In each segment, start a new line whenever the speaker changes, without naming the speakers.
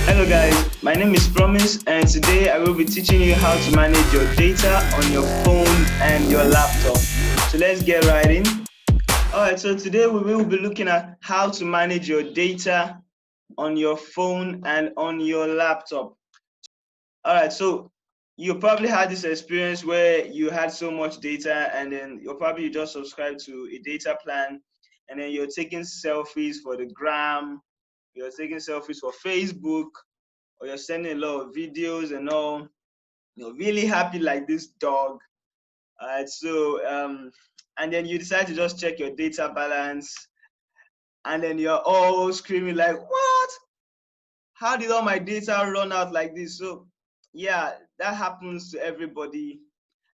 Hello guys, my name is Promise and today I will be teaching you how to manage your data on your phone and your laptop. So let's get right in. Alright, so today we will be looking at how to manage your data on your phone and on your laptop. Alright, so you probably had this experience where you had so much data and then you just subscribed to a data plan and then you're taking selfies for the gram, you're taking selfies for Facebook, or you're sending a lot of videos and all, you're really happy like this dog. All right, so and then you decide to just check your data balance, and then you're all screaming like, "What? How did all my data run out like this?" So yeah, that happens to everybody.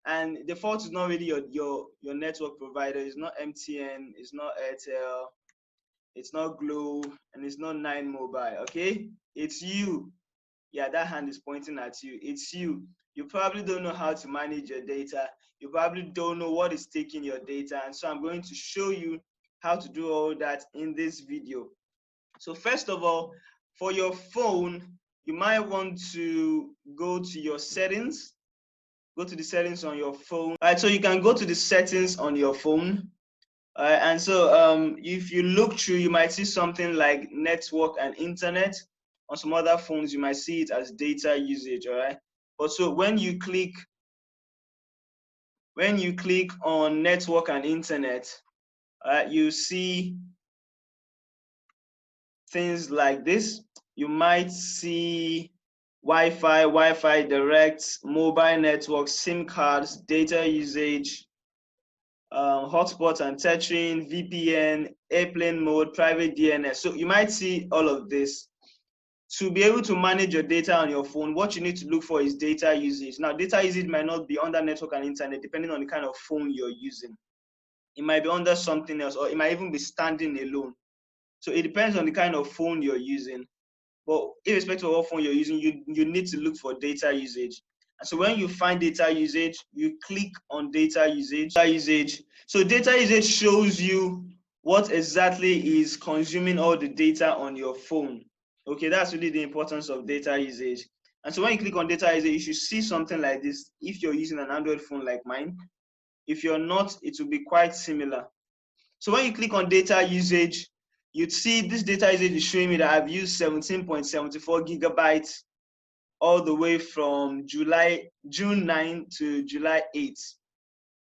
And the fault is not really your network provider. It's not MTN, it's not Airtel, it's not Glo, and it's not Nine Mobile. Okay, it's you. Yeah, that hand is pointing at you. It's you. You probably don't know how to manage your data. You probably don't know what is taking your data. And so I'm going to show you how to do all that in this video. So first of all, for your phone, you might want to go to your settings. Go to the settings on your phone. All right, so you can go to the settings on your phone. And so if you look through, you might see something like network and internet. On some other phones, you might see it as data usage, all right? But so when you click on network and internet, you see things like this. You might see Wi-Fi direct, mobile network, SIM cards, data usage, hotspot and tethering, VPN, airplane mode, private DNS. So you might see all of this. To be able to manage your data on your phone, what you need to look for is data usage. Now, data usage might not be under network and internet, depending on the kind of phone you're using. It might be under something else, or it might even be standing alone. So it depends on the kind of phone you're using. But irrespective of what phone you're using, you need to look for data usage. And so when you find data usage, you click on data usage. So data usage shows you what exactly is consuming all the data on your phone. Okay, that's really the importance of data usage. And so when you click on data usage, you should see something like this if you're using an Android phone like mine. If you're not, it will be quite similar. So when you click on data usage, you'd see this data usage is showing me that I've used 17.74 gigabytes all the way from June 9 to July 8.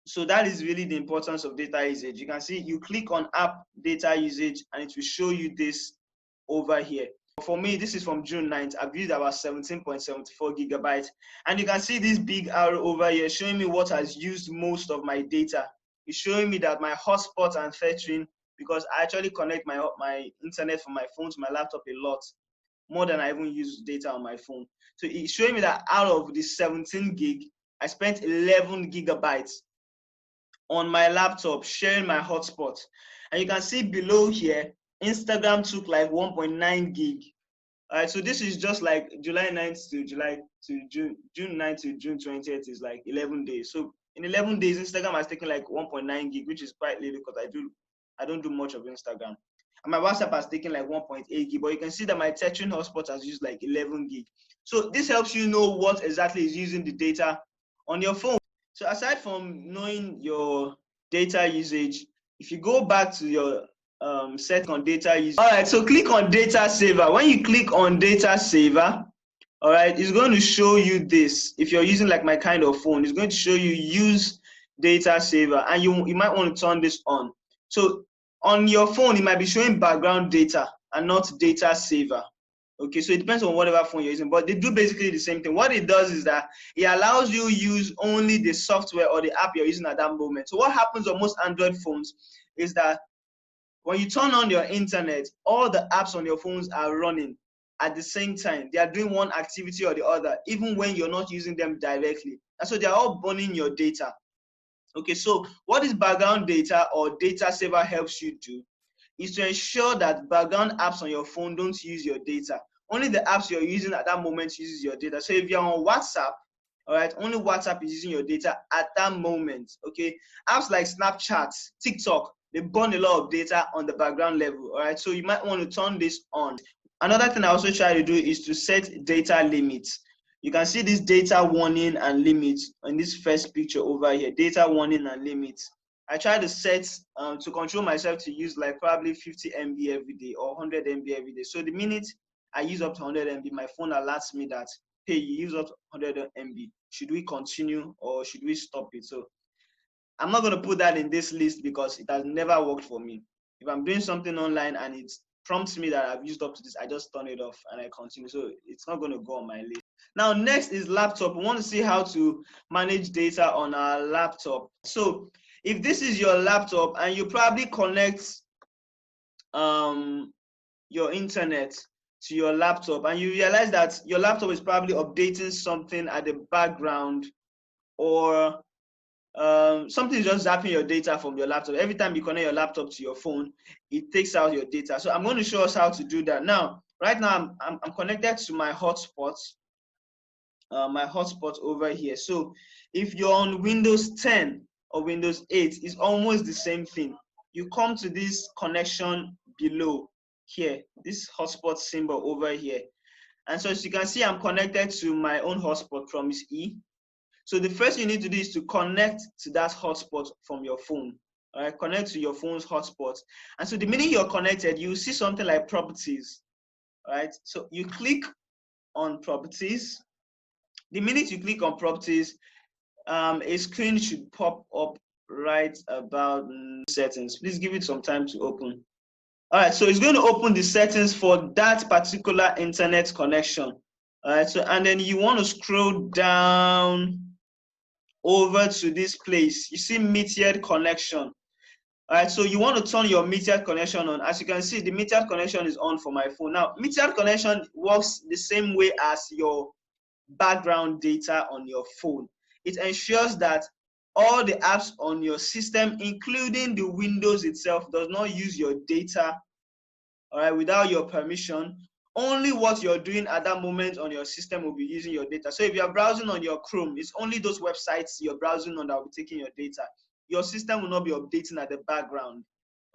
So that is really the importance of data usage. You can see you click on app data usage and it will show you this over here. For me, this is from June 9th. I've used about 17.74 gigabytes. And you can see this big arrow over here showing me what has used most of my data. It's showing me that my hotspot and fetching, because I actually connect my internet from my phone to my laptop a lot, more than I even use data on my phone. So it's showing me that out of the 17 gig, I spent 11 gigabytes on my laptop sharing my hotspot. And you can see below here, Instagram took like 1.9 gig. All right, so this is just like July 9th to June 9th to June 20th is like 11 days. So in 11 days, Instagram has taken like 1.9 gig, which is quite little because I don't do much of Instagram. And my WhatsApp has taken like 1.8 gig, but you can see that my tethering hotspot has used like 11 gig. So this helps you know what exactly is using the data on your phone. So aside from knowing your data usage, if you go back to your set on data usage. All right, so click on data saver. When you click on data saver, all right, it's going to show you this. If you're using like my kind of phone, it's going to show you use data saver, and you might want to turn this on. So on your phone, it might be showing background data and not data saver. Okay, so it depends on whatever phone you're using, but they do basically the same thing. What it does is that it allows you use only the software or the app you're using at that moment. So what happens on most Android phones is that when you turn on your internet, all the apps on your phones are running at the same time. They are doing one activity or the other, even when you're not using them directly. And so they're all burning your data. Okay, so what this background data or data saver helps you do is to ensure that background apps on your phone don't use your data. Only the apps you're using at that moment uses your data. So if you're on WhatsApp, all right, only WhatsApp is using your data at that moment. Okay, apps like Snapchat, TikTok, they burn a lot of data on the background level. All right, so you might want to turn this on. another thing I also try to do is to set data limits. You can see this data warning and limit in this first picture over here, data warning and limits. I try to set to control myself to use like probably 50 MB every day or 100 MB every day. So the minute I use up to 100 MB, my phone alerts me that, hey, you use up 100 MB. Should we continue or should we stop it? So I'm not going to put that in this list because it has never worked for me. If I'm doing something online and it prompts me that I've used up to this, I just turn it off and I continue. So it's not going to go on my list. Now, next is laptop. We want to see how to manage data on our laptop. So if this is your laptop and you probably connect your internet to your laptop and you realize that your laptop is probably updating something at the background, or something is just zapping your data from your laptop. Every time you connect your laptop to your phone, it takes out your data. So I'm going to show us how to do that. Now, right now, I'm connected to my hotspot. My hotspot over here. So if you're on Windows 10 or Windows 8, it's almost the same thing. You come to this connection below here, this hotspot symbol over here. And so as you can see, I'm connected to my own hotspot from E. So the first you need to do is to connect to that hotspot from your phone. All right, connect to your phone's hotspot. And so the minute you're connected, you see something like properties. All right, so you click on properties. The minute you click on properties, a screen should pop up right about settings. Please give it some time to open. All right, so it's going to open the settings for that particular internet connection. All right, so and then you want to scroll down over to this place. You see metered connection. All right, so you want to turn your metered connection on. As you can see, the metered connection is on for my phone. Now, metered connection works the same way as your background data on your phone. It ensures that all the apps on your system, including the Windows itself, does not use your data, all right, without your permission. Only what you're doing at that moment on your system will be using your data. So if you're browsing on your Chrome, it's only those websites you're browsing on that will be taking your data. Your system will not be updating at the background.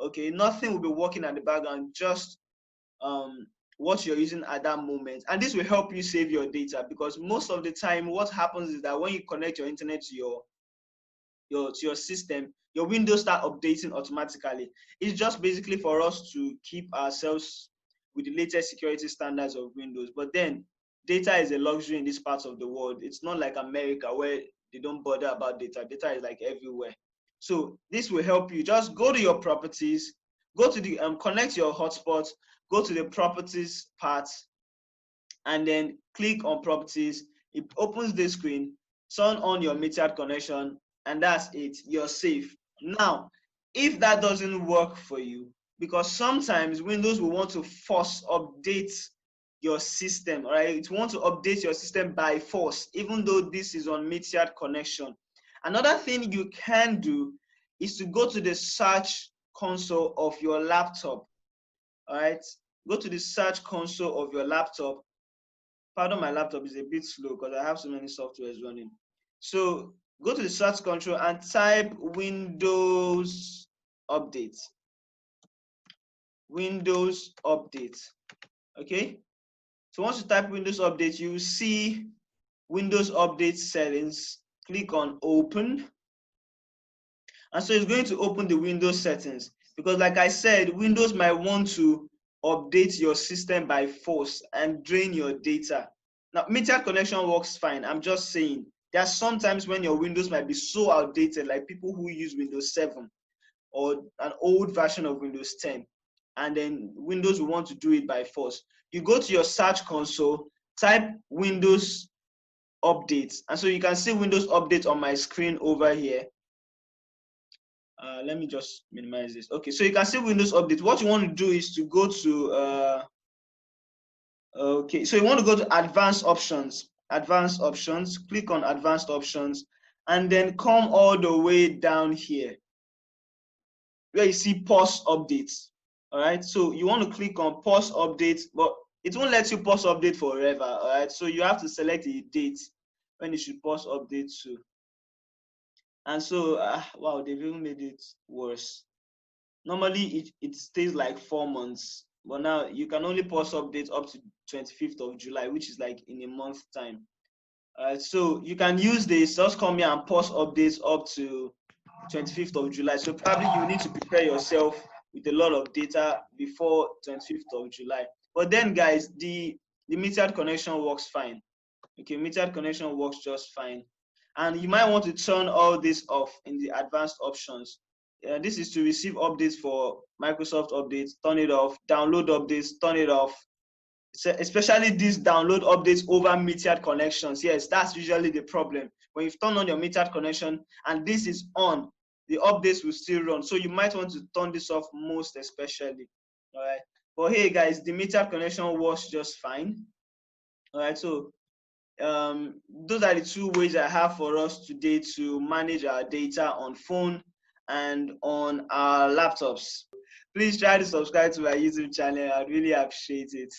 Okay, nothing will be working at the background, just what you're using at that moment. And this will help you save your data, because most of the time what happens is that when you connect your internet to your system, your Windows start updating automatically. It's just basically for us to keep ourselves with the latest security standards of Windows. But then data is a luxury in this part of the world. It's not like America where they don't bother about data. Data is like everywhere. So this will help you. Just go to your properties, go to the connect your hotspot, go to the properties part, and then click on properties. It opens the screen, turn on your metered connection, and that's it. You're safe. Now, if that doesn't work for you, because sometimes Windows will want to force update your system, right? It wants to update your system by force, even though this is on metered connection. Another thing you can do is to go to the search console of your laptop. All right, go to the search console of your laptop. Pardon, my laptop is a bit slow because I have so many softwares running. So go to the search control and type Windows Update. Windows Update. Okay. So once you type Windows Update, you see Windows Update settings. Click on Open. And so it's going to open the Windows settings, because like I said, Windows might want to update your system by force and drain your data. Now, metered connection works fine. I'm just saying there are sometimes when your Windows might be so outdated, like people who use Windows 7 or an old version of Windows 10, and then Windows will want to do it by force. You go to your search console, type Windows Update, and so you can see Windows Update on my screen over here. Let me just minimize this. Okay, so you can see Windows Update. What you want to do is to go to okay, so you want to go to Advanced Options. Advanced Options. Click on Advanced Options, and then come all the way down here where you see Pause Updates. All right, so you want to click on Pause Update, but it won't let you pause update forever. All right, so you have to select a date when you should pause update to. And so, wow, they've even made it worse. Normally, it stays like 4 months. But now you can only pause updates up to 25th of July, which is like in a month's time. So you can use this, just come here and pause updates up to 25th of July. So probably you need to prepare yourself with a lot of data before 25th of July. But then guys, the metered connection works fine. Okay, metered connection works just fine. And you might want to turn all this off in the advanced options. This is to receive updates for Microsoft updates, turn it off, download updates, turn it off. So especially these download updates over metered connections. Yes, that's usually the problem. When you've turned on your metered connection and this is on, the updates will still run. So you might want to turn this off most especially. All right. But hey guys, the metered connection works just fine. All right. So those are the two ways I have for us today to manage our data on phone and on our laptops. Please try to subscribe to my YouTube channel. I'd really appreciate it.